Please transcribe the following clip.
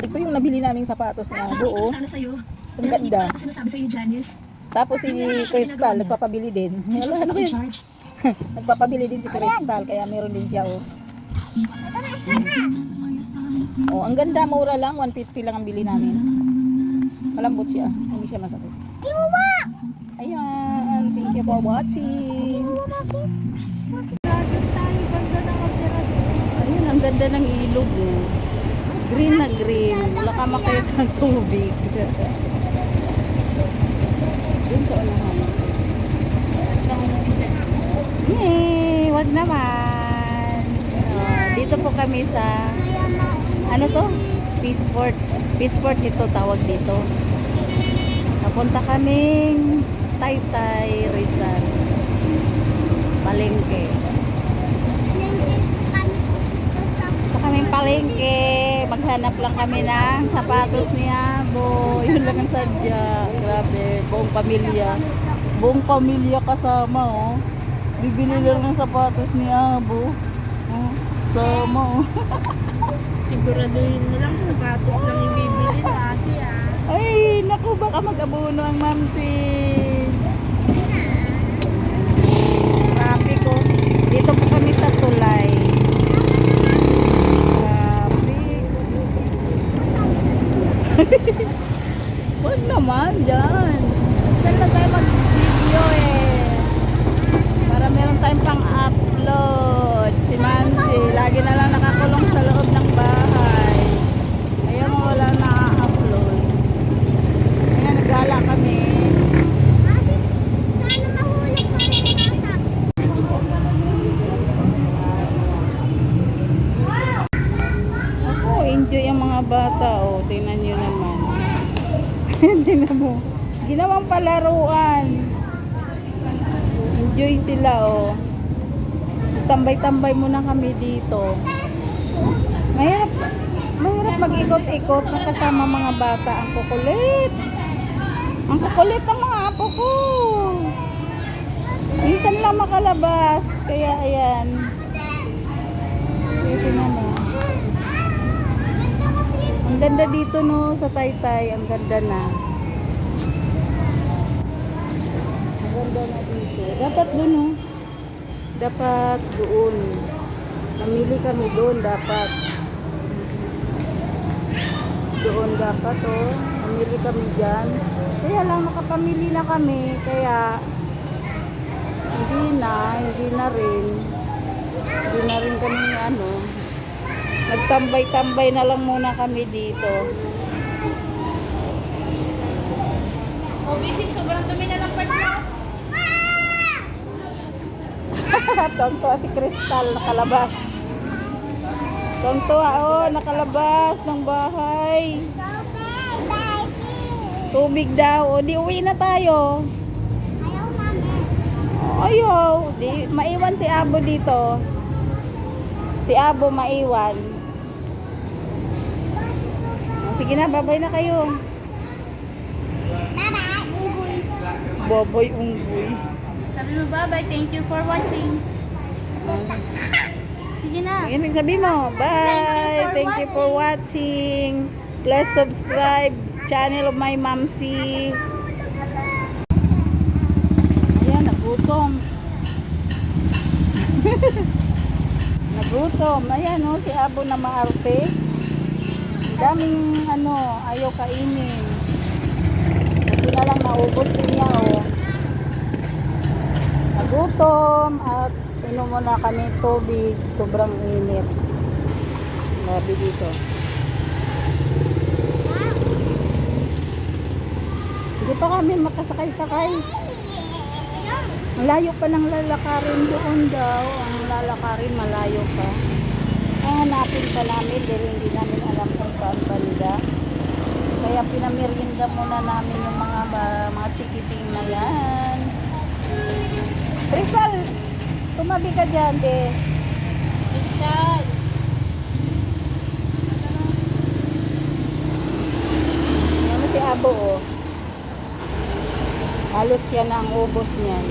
Ito yung nabili naming sapatos na buo. Ang ganda. Tapos si Crystal, nagpapabili din. Wala, ano ba yun? Nagpapabili din si Crystal, kaya meron din siya, oh. Oh, ang ganda, mura lang, 150 lang ang bili namin. Malambot siya, hindi siya masakit. Ayan, thank you for watching. Ayun, ang ganda ng ilog, oh. Green na green, wala ka makita ng tubig. Yun sa unahan. Wag naman. Dito po kami sa ano to? Peaceport. Peaceport ito tawag dito. Napunta kaming Taytay, Rizal. Palengke. Ito kaming palengke. Maghanap lang kami ng sapatos ni Abo. Yun lang ang sadya. Grabe, buong pamilya. Buong pamilya kasama, oh. Bibili lang ng sapatos ni Abo. Oh, sama, oh. Siguraduhin mo lang, sapatos lang yung bibili na siya. Ay, naku, baka mag-abono ang mamsi. Traffic, oh. Dito po kami sa tulay. Traffic. Huwag naman, dyan. Saan na tayo mag-video, eh. Para meron tayong pang-upload. Si Mansi, lagi na lang nakakulong sa loob ng bahay. Ayaw mo wala na-upload. Ayan, nagala kami. Ako, enjoy ang mga bata. O, tingnan nyo naman. Tingnan mo. Ginawang palaruan. Enjoy sila, oh. Tambay-tambay muna kami dito. Mahirap mag-ikot-ikot na kasama mga bata. Ang kukulit. Ang kukulit ng mga apo ko. Minsan lang makalabas. Kaya ayan. Kasi naman. Ang ganda dito, no, sa Taytay. Ang ganda na. Ang ganda na dito. Dapat dun, no. Dapat doon. Namili kami doon. Dapat. Doon dapat, oh. Namili kami dyan. Kaya lang nakapamili na kami. Kaya hindi na rin. Hindi na rin kami ano. Nagtambay-tambay na lang muna kami dito. Oh, busy, sobrang dumi na lang pa niya. Tontua si Crystal, nakalabas. Tontua, oh, nakalabas ng bahay. Tubig daw. O, di uwi na tayo. Ayaw. Di, maiwan si Abo dito. Si Abo maiwan. O, sige na, babay na kayo. Baboy unggoy. Sabi mo, bye-bye, thank you for watching. Sige na. Ayan, sabi mo, bye. Thank you for watching. Please subscribe channel of my Mamsi. Ayan, nagutom. Nagutom. Ayan, oh, si Abo na maarte. Ang daming, ayaw kainin. Hindi na lang naubos din niya, oh. Nagutom at inom muna kami tubig. Sobrang init. Grabe dito. Hindi pa kami makasakay-sakay. Malayo pa ng lalakarin doon daw. Ang lalakarin malayo pa. Hanapin pa namin dahil hindi namin alam kung saan banda. Kaya pinamerienda muna namin yung mga chikiting na yan. Crystal, tumabi ka dyan, de. Crystal. Yan si Abo, oh. Halos yan ang ubos niyan.